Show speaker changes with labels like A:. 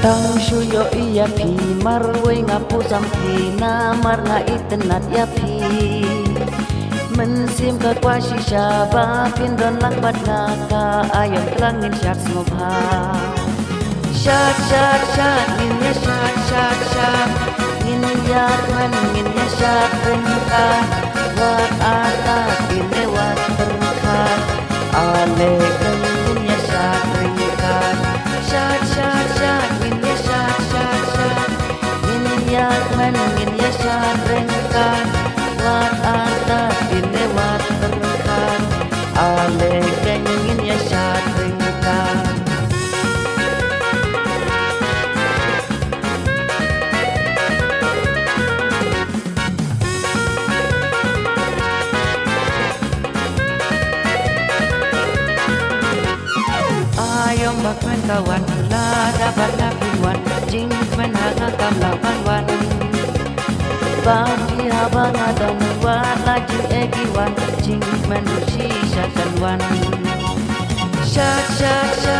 A: Tang shuyo iya pi marwe ngapu sampi namar nga itenat ya pi mensim ka kwa shisha ba pindon lakbat nga ka ayam telangin syak ngobha syak syak syak ngin ya syak syak syak ngin ya man ngin ya syak rengka wat ata pine wat terka ale ngin ya syak rengka syak syak syak ngin ya syak syak syak ngin ya man ngin ya syak rengka wat ata pine wat terka ale ngin ya syak rengka. Ayong bakmen kawan la dapat napiwan jing menhaga kam lapan wan bagi habang adon wan laju egiwan jing menusi syatan wan syak syak syak